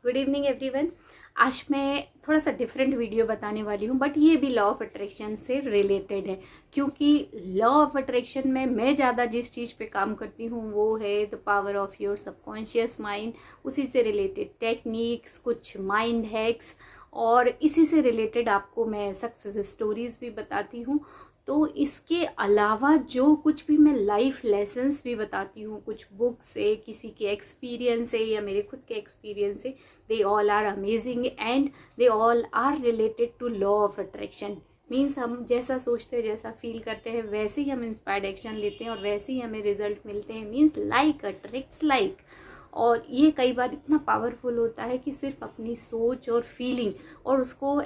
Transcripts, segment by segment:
Good evening everyone. आज मैं थोड़ा सा डिफरेंट वीडियो बताने वाली हूँ, बट ये भी लॉ ऑफ अट्रैक्शन से रिलेटेड है, क्योंकि लॉ ऑफ अट्रैक्शन में मैं ज़्यादा जिस चीज़ पे काम करती हूँ वो है the power of your subconscious mind. उसी से रिलेटेड टेक्निक्स, कुछ माइंड हैक्स और इसी से रिलेटेड आपको मैं सक्सेस स्टोरीज भी बताती हूँ। तो इसके अलावा जो कुछ भी मैं लाइफ लेसन्स भी बताती हूँ, कुछ बुक से, किसी के एक्सपीरियंस से या मेरे खुद के एक्सपीरियंस से, they all are amazing and they all are related to law of attraction. Means हम जैसा सोचते हैं, जैसा फील करते हैं, वैसे ही हम इंस्पायर्ड एक्शन लेते हैं और वैसे ही हमें रिजल्ट मिलते हैं। Means like attracts like. और ये कई बार इतना पावरफुल होता है कि सिर्फ अपनी सोच और फीलिंग और उसको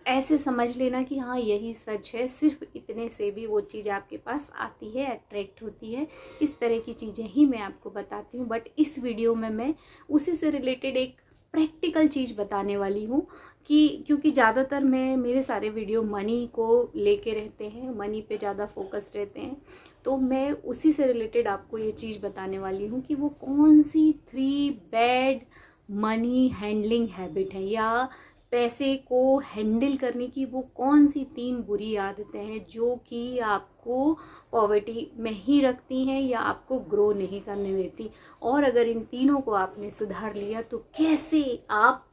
ऐसे समझ लेना कि हाँ यही सच है, सिर्फ इतने से भी वो चीज़ आपके पास आती है, अट्रैक्ट होती है। इस तरह की चीज़ें ही मैं आपको बताती हूँ, बट इस वीडियो में मैं उसी से रिलेटेड एक प्रैक्टिकल चीज़ बताने वाली हूँ कि क्योंकि ज़्यादातर मेरे सारे वीडियो मनी को लेके रहते हैं, मनी पे ज़्यादा फोकस रहते हैं। तो मैं उसी से रिलेटेड आपको ये चीज़ बताने वाली हूँ कि वो कौन सी 3 बैड मनी हैंडलिंग हैबिट है, या पैसे को हैंडल करने की वो कौन सी 3 बुरी आदतें हैं जो कि आपको पॉवर्टी में ही रखती हैं या आपको ग्रो नहीं करने देती। और अगर इन तीनों को आपने सुधार लिया तो कैसे आप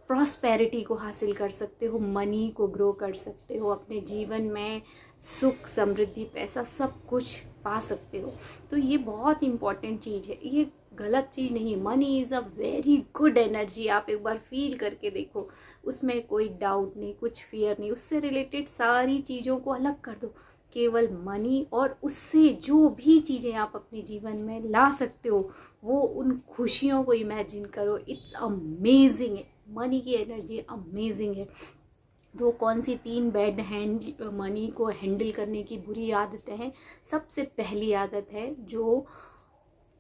प्रॉस्पेरिटी को हासिल कर सकते हो, मनी को ग्रो कर सकते हो, अपने जीवन में सुख, समृद्धि, पैसा सब कुछ पा सकते हो। तो ये बहुत इम्पॉर्टेंट चीज़ है, ये गलत चीज़ नहीं। Money is a very good energy. आप एक बार फील करके देखो, उसमें कोई डाउट नहीं, कुछ फियर नहीं। उससे रिलेटेड सारी चीज़ों को अलग कर दो, केवल मनी और उससे जो भी चीज़ें आप अपने जीवन में ला सकते हो वो उन खुशियों को इमेजिन करो। इट्स अमेजिंग है, मनी की एनर्जी अमेजिंग है। तो कौन सी 3 बैड मनी को हैंडल करने की बुरी आदतें हैं। सबसे पहली आदत है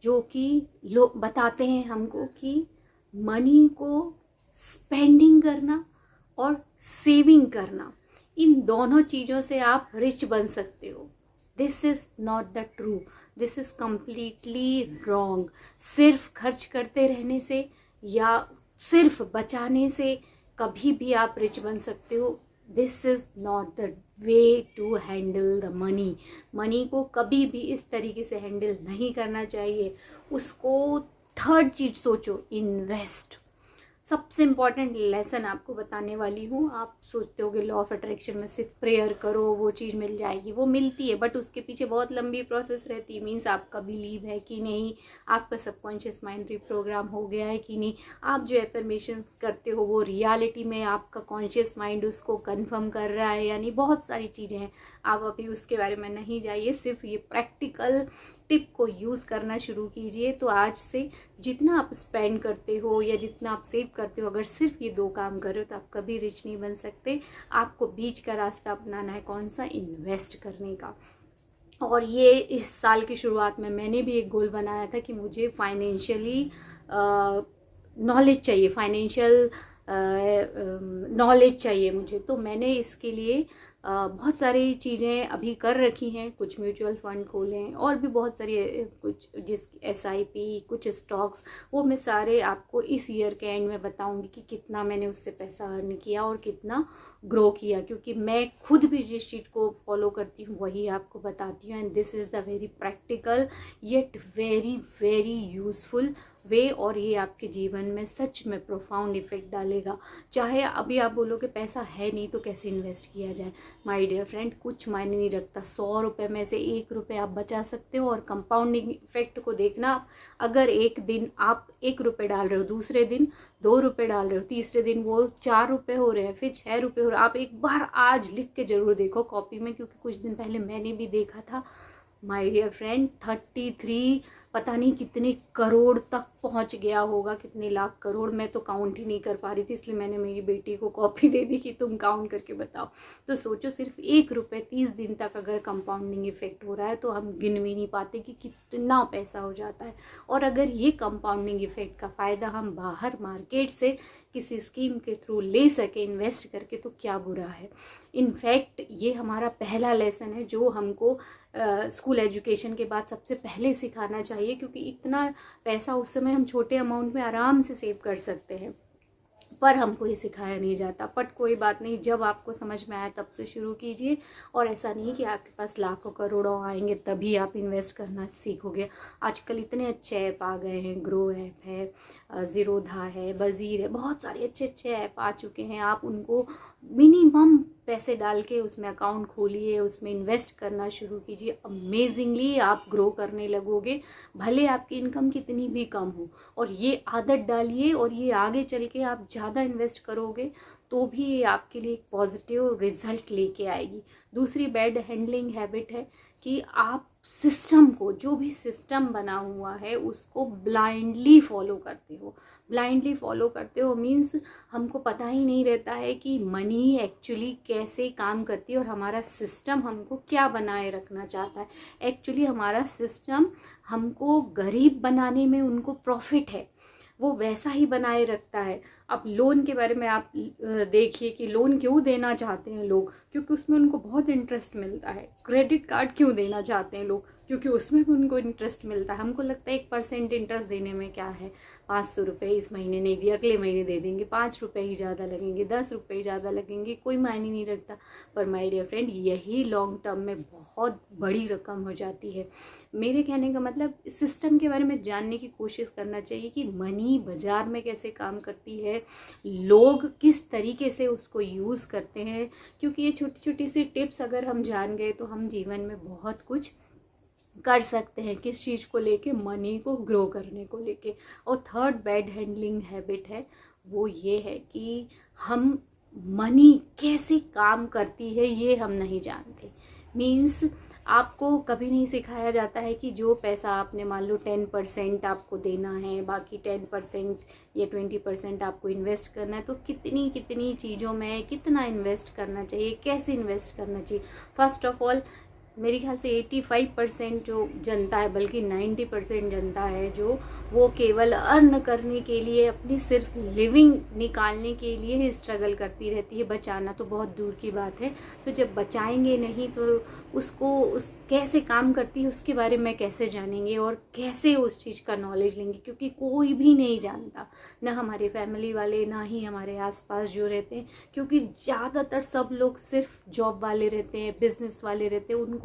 जो कि लोग बताते हैं हमको कि मनी को स्पेंडिंग करना और सेविंग करना, इन दोनों चीज़ों से आप रिच बन सकते हो। This is not the true, this is completely wrong. सिर्फ खर्च करते रहने से या सिर्फ बचाने से कभी भी आप रिच बन सकते हो। This is not the way to handle the money. Money को कभी भी इस तरीके से हैंडल नहीं करना चाहिए। उसको थर्ड चीज़ सोचो, इन्वेस्ट। सबसे इम्पॉर्टेंट लेसन आपको बताने वाली हूँ। आप सोचते होगे लॉ ऑफ अट्रैक्शन में सिर्फ प्रेयर करो वो चीज़ मिल जाएगी, वो मिलती है, बट उसके पीछे बहुत लंबी प्रोसेस रहती है। मीन्स आपका बिलीव है कि नहीं, आपका सबकॉन्शियस माइंड रिप्रोग्राम हो गया है कि नहीं, आप जो एफर्मेशंस करते हो वो रियलिटी में आपका कॉन्शियस माइंड उसको कंफर्म कर रहा है, यानी बहुत सारी चीज़ें हैं। आप अभी उसके बारे में नहीं जाइए, सिर्फ ये प्रैक्टिकल टिप को यूज़ करना शुरू कीजिए। तो आज से जितना आप स्पेंड करते हो या जितना आप सेव करते हो, अगर सिर्फ ये 2 काम करो तो आप कभी रिच नहीं बन सकते। आपको बीच का रास्ता अपनाना है, कौन सा, इन्वेस्ट करने का। और ये इस साल की शुरुआत में मैंने भी एक गोल बनाया था कि मुझे फाइनेंशियली नॉलेज चाहिए, फाइनेंशियल नॉलेज चाहिए मुझे। तो मैंने इसके लिए बहुत सारी चीज़ें अभी कर रखी हैं। कुछ म्यूचुअल फंड खोले हैं और भी बहुत सारी कुछ जिस SIP, कुछ स्टॉक्स, वो मैं सारे आपको इस ईयर के एंड में बताऊंगी कि कितना मैंने उससे पैसा अर्न किया और कितना ग्रो किया, क्योंकि मैं खुद भी जिस चीज़ को फॉलो करती हूँ वही आपको बताती हूँ। And this is the very practical yet very very useful way, और ये आपके जीवन में सच में प्रोफाउंड इफेक्ट डालेगा। चाहे अभी आप बोलोगे पैसा है नहीं तो कैसे इन्वेस्ट किया जाए, माय डियर फ्रेंड, कुछ मायने नहीं रखता। 100 रुपये में से 1 रुपये आप बचा सकते हो। और कंपाउंडिंग इफेक्ट को देखना आप, अगर एक दिन आप 1 रुपये डाल रहे हो, दूसरे दिन 2 रुपये डाल रहे हो, तीसरे दिन वो 4 रुपये हो रहे हैं, फिर 6 रुपये हो रहे हैं। आप एक बार आज लिख के जरूर देखो कॉपी में, क्योंकि कुछ दिन पहले मैंने भी देखा था। माय डियर फ्रेंड, 33 पता नहीं कितने करोड़ तक पहुंच गया होगा, कितने लाख करोड़। मैं तो काउंट ही नहीं कर पा रही थी, इसलिए मैंने मेरी बेटी को कॉपी दे दी कि तुम काउंट करके बताओ। तो सोचो, सिर्फ 1 रुपये 30 दिन तक अगर कंपाउंडिंग इफेक्ट हो रहा है तो हम गिन भी नहीं पाते कि कितना पैसा हो जाता है। और अगर ये कंपाउंडिंग इफेक्ट का फ़ायदा हम बाहर मार्केट से किसी स्कीम के थ्रू ले सके, इन्वेस्ट करके, तो क्या बुरा है। इनफैक्ट ये हमारा पहला लेसन है जो हमको स्कूल एजुकेशन के बाद सबसे पहले सिखाना चाहिए, क्योंकि इतना पैसा उस समय हम छोटे अमाउंट में आराम से सेव कर सकते हैं, पर हमको ये सिखाया नहीं जाता। बट कोई बात नहीं, जब आपको समझ में आया तब से शुरू कीजिए। और ऐसा नहीं कि आपके पास लाखों करोड़ों आएंगे तभी आप इन्वेस्ट करना सीखोगे। आजकल इतने अच्छे ऐप आ गए हैं, ग्रो ऐप है, ज़ीरोधा है, बज़ीर है, बहुत सारे अच्छे अच्छे ऐप आ चुके हैं। आप उनको मिनिमम पैसे डाल के उसमें अकाउंट खोलिए, उसमें इन्वेस्ट करना शुरू कीजिए। अमेजिंगली आप ग्रो करने लगोगे, भले आपकी इनकम कितनी भी कम हो। और ये आदत डालिए, और ये आगे चल के आप ज़्यादा इन्वेस्ट करोगे तो भी ये आपके लिए एक पॉजिटिव रिजल्ट लेके आएगी। दूसरी बैड हैंडलिंग हैबिट है कि आप सिस्टम को, जो भी सिस्टम बना हुआ है उसको ब्लाइंडली फॉलो करते हो। ब्लाइंडली फॉलो करते हो मीन्स हमको पता ही नहीं रहता है कि मनी एक्चुअली कैसे काम करती है और हमारा सिस्टम हमको क्या बनाए रखना चाहता है। एक्चुअली हमारा सिस्टम हमको गरीब बनाने में उनको प्रॉफिट है, वो वैसा ही बनाए रखता है। अब लोन के बारे में आप देखिए कि लोन क्यों देना चाहते हैं लोग, क्योंकि उसमें उनको बहुत इंटरेस्ट मिलता है। क्रेडिट कार्ड क्यों देना चाहते हैं लोग, क्योंकि उसमें भी उनको इंटरेस्ट मिलता है। हमको लगता है 1% इंटरेस्ट देने में क्या है, 500 रुपये इस महीने नहीं दिए, अगले महीने दे देंगे, 5 रुपये ही ज़्यादा लगेंगे, 10 रुपये ही ज़्यादा लगेंगे, कोई मायने नहीं रखता। पर माय डियर फ्रेंड, यही लॉन्ग टर्म में बहुत बड़ी रकम हो जाती है। मेरे कहने का मतलब, सिस्टम के बारे में जानने की कोशिश करना चाहिए कि मनी बाजार में कैसे काम करती है, लोग किस तरीके से उसको यूज़ करते हैं। क्योंकि ये छोटी छोटी सी टिप्स अगर हम जान गए तो हम जीवन में बहुत कुछ कर सकते हैं, किस चीज़ को लेके, मनी को ग्रो करने को लेके। और थर्ड बैड हैंडलिंग हैबिट है वो ये है कि हम मनी कैसे काम करती है ये हम नहीं जानते। मीन्स आपको कभी नहीं सिखाया जाता है कि जो पैसा आपने, मान लो 10% आपको देना है, बाकी 10% या 20% आपको इन्वेस्ट करना है, तो कितनी कितनी चीज़ों में कितना इन्वेस्ट करना चाहिए, कैसे इन्वेस्ट करना चाहिए। फर्स्ट ऑफ ऑल, मेरे ख्याल से 85% जो जनता है, बल्कि 90% जनता है जो वो केवल अर्न करने के लिए, अपनी सिर्फ लिविंग निकालने के लिए ही स्ट्रगल करती रहती है। बचाना तो बहुत दूर की बात है। तो जब बचाएंगे नहीं तो उसको उस कैसे काम करती है उसके बारे में कैसे जानेंगे और कैसे उस चीज़ का नॉलेज लेंगे, क्योंकि कोई भी नहीं जानता, ना हमारे फैमिली वाले, ना ही हमारे आसपास जो रहते हैं। क्योंकि ज़्यादातर सब लोग सिर्फ जॉब वाले रहते हैं, बिजनेस वाले रहते हैं, उनको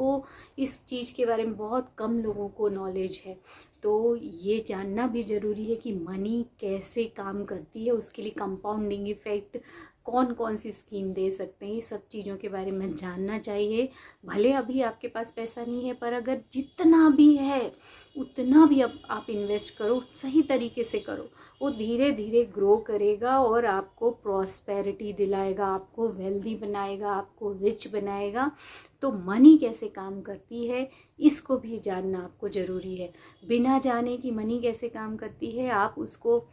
इस चीज़ के बारे में बहुत कम लोगों को नॉलेज है। तो ये जानना भी ज़रूरी है कि मनी कैसे काम करती है, उसके लिए कंपाउंडिंग इफेक्ट, कौन कौन सी स्कीम दे सकते हैं, ये सब चीज़ों के बारे में जानना चाहिए। भले अभी आपके पास पैसा नहीं है, पर अगर जितना भी है उतना भी आप इन्वेस्ट करो, सही तरीके से करो, वो धीरे धीरे ग्रो करेगा और आपको प्रॉस्पेरिटी दिलाएगा, आपको वेल्दी बनाएगा, आपको रिच बनाएगा। तो मनी कैसे काम करती है इसको भी जानना आपको ज़रूरी है। बिना जाने कि मनी कैसे काम करती है आप उसको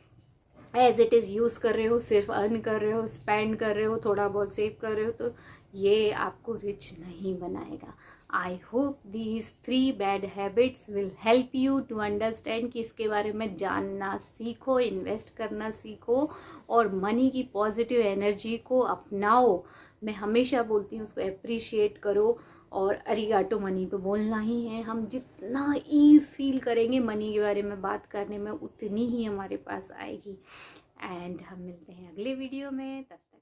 एज इट इज़ यूज़ कर रहे हो, सिर्फ अर्न कर रहे हो, स्पेंड कर रहे हो, थोड़ा बहुत सेव कर रहे हो, तो ये आपको रिच नहीं बनाएगा। I hope these 3 bad habits will help you to understand कि इसके बारे में जानना सीखो, इन्वेस्ट करना सीखो और मनी की पॉजिटिव एनर्जी को अपनाओ। मैं हमेशा बोलती हूँ उसको अप्रिशिएट करो, और अरिगाटो मनी तो बोलना ही है। हम जितना ईज फील करेंगे मनी के बारे में बात करने में, उतनी ही हमारे पास आएगी। एंड हम मिलते हैं अगले वीडियो में, तब तक